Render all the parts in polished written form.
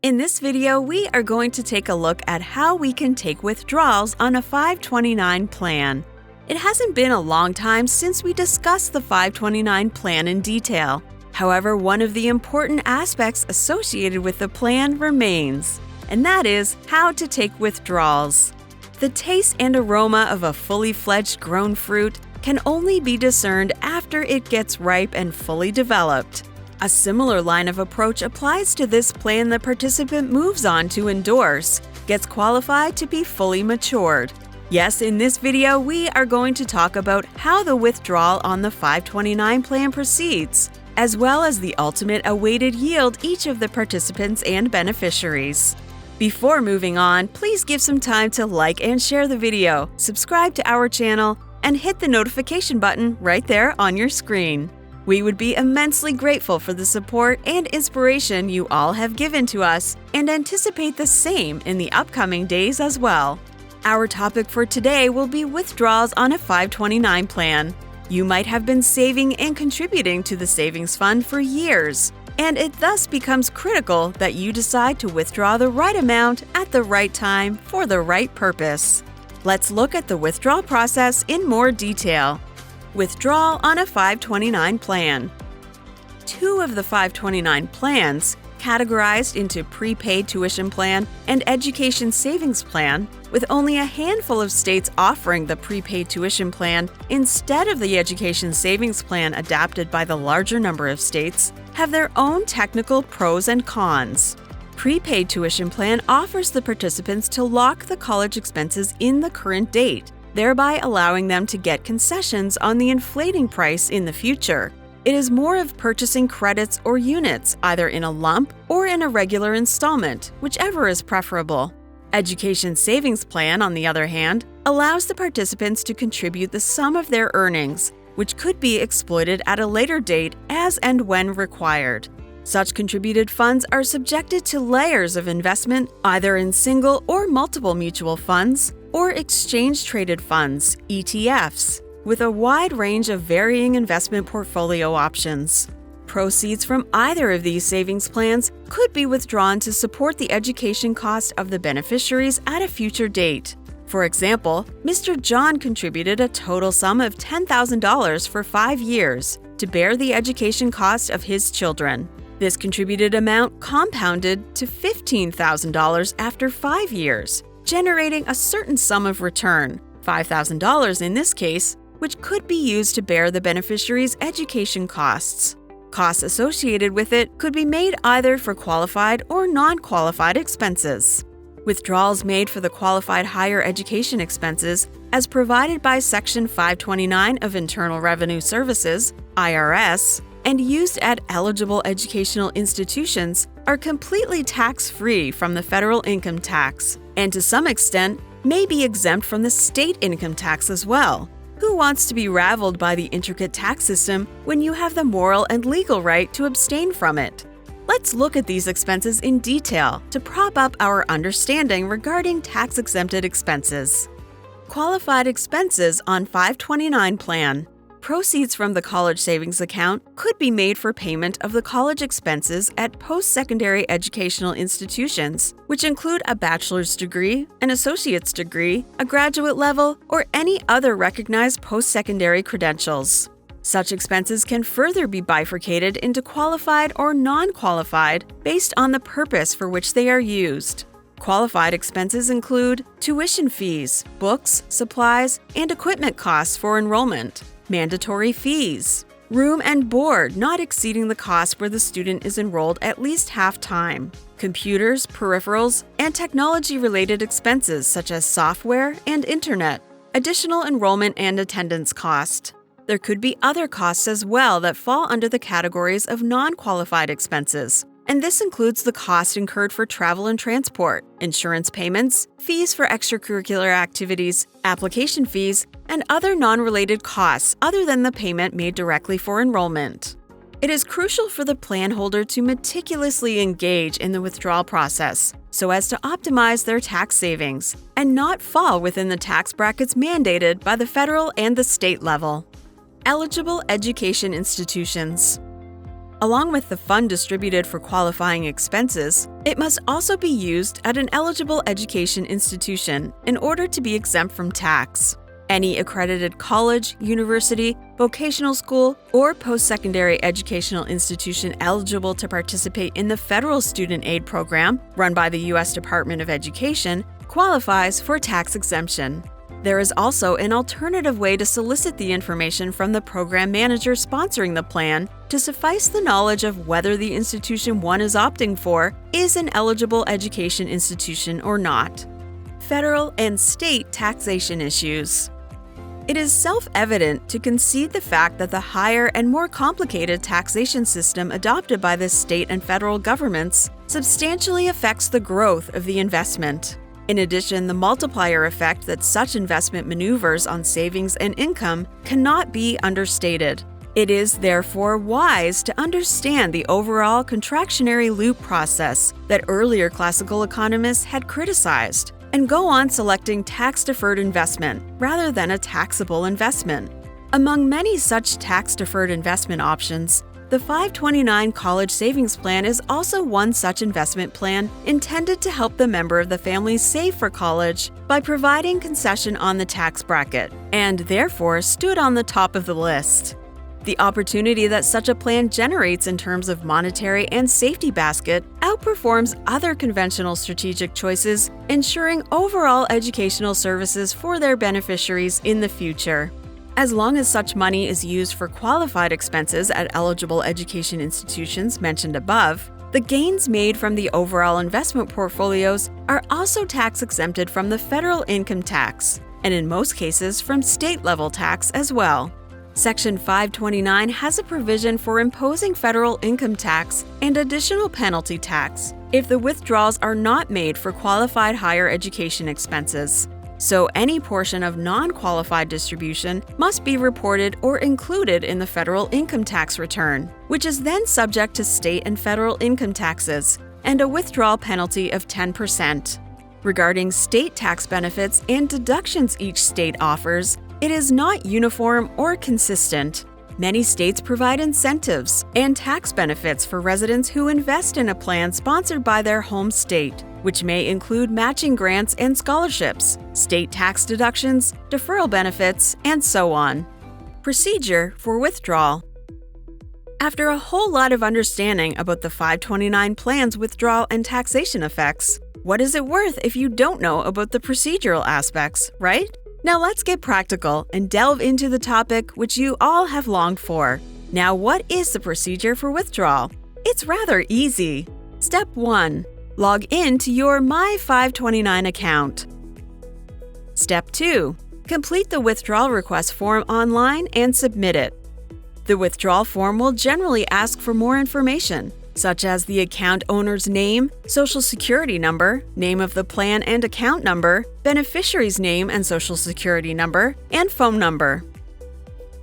In this video, we are going to take a look at how we can take withdrawals on a 529 plan. It hasn't been a long time since we discussed the 529 plan in detail. However, one of the important aspects associated with the plan remains, and that is how to take withdrawals. The taste and aroma of a fully fledged grown fruit can only be discerned after it gets ripe and fully developed. A similar line of approach applies to this plan the participant moves on to endorse, gets qualified to be fully matured. Yes, in this video, we are going to talk about how the withdrawal on the 529 plan proceeds, as well as the ultimate awaited yield each of the participants and beneficiaries. Before moving on, please give some time to like and share the video, subscribe to our channel, and hit the notification button right there on your screen. We would be immensely grateful for the support and inspiration you all have given to us and anticipate the same in the upcoming days as well. Our topic for today will be withdrawals on a 529 plan. You might have been saving and contributing to the savings fund for years, and it thus becomes critical that you decide to withdraw the right amount at the right time for the right purpose. Let's look at the withdrawal process in more detail. Withdrawal on a 529 plan. Two of the 529 plans, categorized into prepaid tuition plan and education savings plan, with only a handful of states offering the prepaid tuition plan instead of the education savings plan adapted by the larger number of states, have their own technical pros and cons. Prepaid tuition plan offers the participants to lock the college expenses in the current date, thereby allowing them to get concessions on the inflating price in the future. It is more of purchasing credits or units, either in a lump or in a regular installment, whichever is preferable. Education Savings Plan, on the other hand, allows the participants to contribute the sum of their earnings, which could be exploited at a later date as and when required. Such contributed funds are subjected to layers of investment, either in single or multiple mutual funds, or exchange-traded funds, ETFs, with a wide range of varying investment portfolio options. Proceeds from either of these savings plans could be withdrawn to support the education cost of the beneficiaries at a future date. For example, Mr. John contributed a total sum of $10,000 for 5 years to bear the education cost of his children. This contributed amount compounded to $15,000 after 5 years, generating a certain sum of return, $5,000 in this case, which could be used to bear the beneficiary's education costs. Costs associated with it could be made either for qualified or non-qualified expenses. Withdrawals made for the qualified higher education expenses, as provided by Section 529 of Internal Revenue Services, IRS, and used at eligible educational institutions, are completely tax-free from the federal income tax, and to some extent may be exempt from the state income tax as well. Who wants to be raveled by the intricate tax system when you have the moral and legal right to abstain from it? Let's look at these expenses in detail to prop up our understanding regarding tax-exempted expenses. Qualified expenses on 529 plan. Proceeds from the college savings account could be made for payment of the college expenses at post-secondary educational institutions, which include a bachelor's degree, an associate's degree, a graduate level, or any other recognized post-secondary credentials. Such expenses can further be bifurcated into qualified or non-qualified based on the purpose for which they are used. Qualified expenses include tuition fees, books, supplies, and equipment costs for enrollment. Mandatory fees, room and board not exceeding the cost where the student is enrolled at least half-time, computers, peripherals, and technology-related expenses such as software and internet, additional enrollment and attendance cost. There could be other costs as well that fall under the categories of non-qualified expenses, and this includes the cost incurred for travel and transport, insurance payments, fees for extracurricular activities, application fees, and other non-related costs other than the payment made directly for enrollment. It is crucial for the plan holder to meticulously engage in the withdrawal process so as to optimize their tax savings and not fall within the tax brackets mandated by the federal and the state level. Eligible education institutions. Along with the fund distributed for qualifying expenses, it must also be used at an eligible education institution in order to be exempt from tax. Any accredited college, university, vocational school, or post-secondary educational institution eligible to participate in the federal student aid program run by the U.S. Department of Education qualifies for tax exemption. There is also an alternative way to solicit the information from the program manager sponsoring the plan to suffice the knowledge of whether the institution one is opting for is an eligible education institution or not. Federal and state taxation issues. It is self-evident to concede the fact that the higher and more complicated taxation system adopted by the state and federal governments substantially affects the growth of the investment. In addition, the multiplier effect that such investment maneuvers on savings and income cannot be understated. It is therefore wise to understand the overall contractionary loop process that earlier classical economists had criticized, and go on selecting tax-deferred investment rather than a taxable investment. Among many such tax-deferred investment options, the 529 College Savings Plan is also one such investment plan intended to help the member of the family save for college by providing concession on the tax bracket, and therefore stood on the top of the list. The opportunity that such a plan generates in terms of monetary and safety basket outperforms other conventional strategic choices, ensuring overall educational services for their beneficiaries in the future. As long as such money is used for qualified expenses at eligible education institutions mentioned above, the gains made from the overall investment portfolios are also tax exempted from the federal income tax, and in most cases from state-level tax as well. Section 529 has a provision for imposing federal income tax and additional penalty tax if the withdrawals are not made for qualified higher education expenses. So any portion of non-qualified distribution must be reported or included in the federal income tax return, which is then subject to state and federal income taxes and a withdrawal penalty of 10%. Regarding state tax benefits and deductions each state offers, it is not uniform or consistent. Many states provide incentives and tax benefits for residents who invest in a plan sponsored by their home state, which may include matching grants and scholarships, state tax deductions, deferral benefits, and so on. Procedure for withdrawal. After a whole lot of understanding about the 529 plan's withdrawal and taxation effects, what is it worth if you don't know about the procedural aspects, right? Now let's get practical and delve into the topic which you all have longed for. Now, what is the procedure for withdrawal? It's rather easy. Step 1. Log in to your My 529 account. Step 2. Complete the withdrawal request form online and submit it. The withdrawal form will generally ask for more information, such as the account owner's name, social security number, name of the plan and account number, beneficiary's name and social security number, and phone number.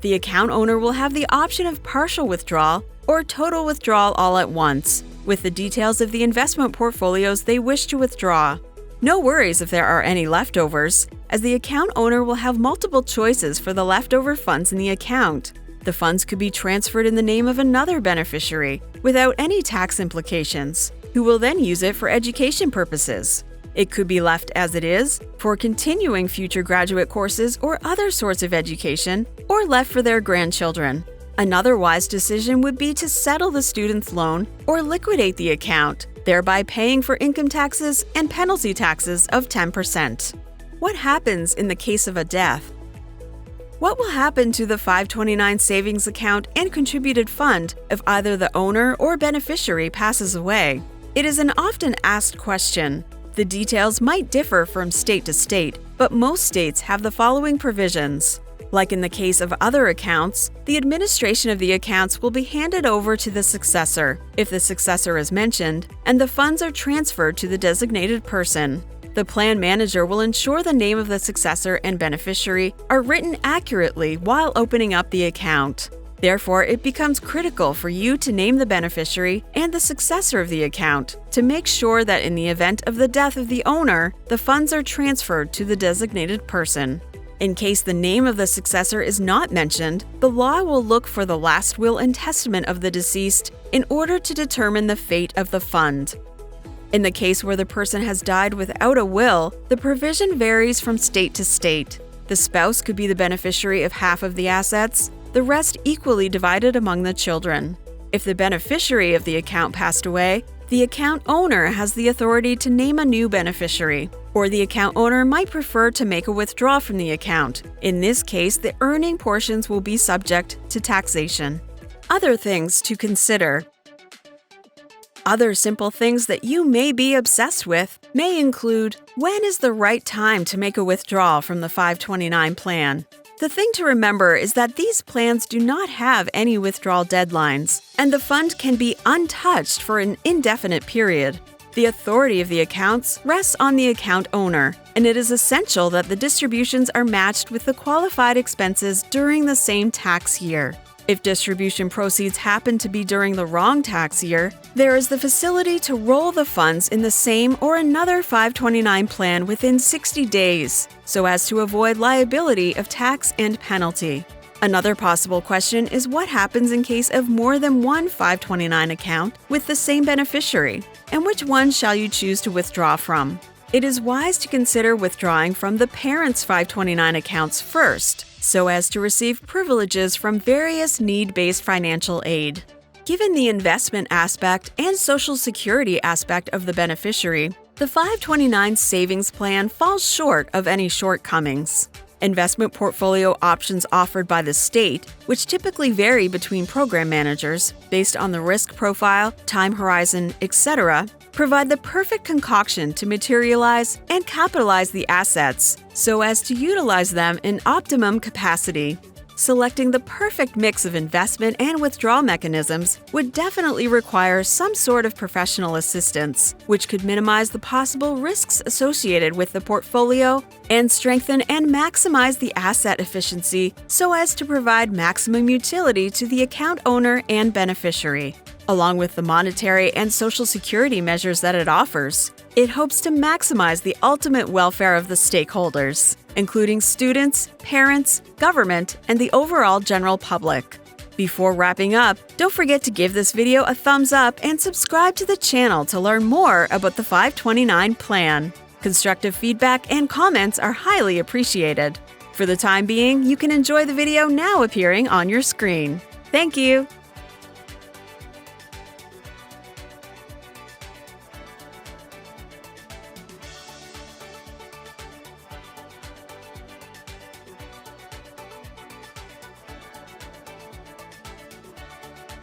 The account owner will have the option of partial withdrawal or total withdrawal all at once, with the details of the investment portfolios they wish to withdraw. No worries if there are any leftovers, as the account owner will have multiple choices for the leftover funds in the account. The funds could be transferred in the name of another beneficiary without any tax implications, who will then use it for education purposes. It could be left as it is for continuing future graduate courses or other sorts of education, or left for their grandchildren. Another wise decision would be to settle the student's loan or liquidate the account, thereby paying for income taxes and penalty taxes of 10%. What happens in the case of a death? What will happen to the 529 savings account and contributed fund if either the owner or beneficiary passes away? It is an often asked question. The details might differ from state to state, but most states have the following provisions. Like in the case of other accounts, the administration of the accounts will be handed over to the successor, if the successor is mentioned, and the funds are transferred to the designated person. The plan manager will ensure the name of the successor and beneficiary are written accurately while opening up the account. Therefore, it becomes critical for you to name the beneficiary and the successor of the account to make sure that in the event of the death of the owner, the funds are transferred to the designated person. In case the name of the successor is not mentioned, the law will look for the last will and testament of the deceased in order to determine the fate of the fund. In the case where the person has died without a will, the provision varies from state to state. The spouse could be the beneficiary of half of the assets, the rest equally divided among the children. If the beneficiary of the account passed away, the account owner has the authority to name a new beneficiary, or the account owner might prefer to make a withdrawal from the account. In this case, the earning portions will be subject to taxation. Other things to consider. Other simple things that you may be obsessed with may include: when is the right time to make a withdrawal from the 529 plan? The thing to remember is that these plans do not have any withdrawal deadlines, and the fund can be untouched for an indefinite period. The authority of the accounts rests on the account owner, and it is essential that the distributions are matched with the qualified expenses during the same tax year. If distribution proceeds happen to be during the wrong tax year, there is the facility to roll the funds in the same or another 529 plan within 60 days, so as to avoid liability of tax and penalty. Another possible question is what happens in case of more than one 529 account with the same beneficiary, and which one shall you choose to withdraw from? It is wise to consider withdrawing from the parent's 529 accounts first, so as to receive privileges from various need-based financial aid. Given the investment aspect and Social Security aspect of the beneficiary, the 529 savings plan falls short of any shortcomings. Investment portfolio options offered by the state, which typically vary between program managers based on the risk profile, time horizon, etc., provide the perfect concoction to materialize and capitalize the assets so as to utilize them in optimum capacity. Selecting the perfect mix of investment and withdrawal mechanisms would definitely require some sort of professional assistance, which could minimize the possible risks associated with the portfolio and strengthen and maximize the asset efficiency so as to provide maximum utility to the account owner and beneficiary. Along with the monetary and Social Security measures that it offers, it hopes to maximize the ultimate welfare of the stakeholders, including students, parents, government, and the overall general public. Before wrapping up, don't forget to give this video a thumbs up and subscribe to the channel to learn more about the 529 plan. Constructive feedback and comments are highly appreciated. For the time being, you can enjoy the video now appearing on your screen. Thank you!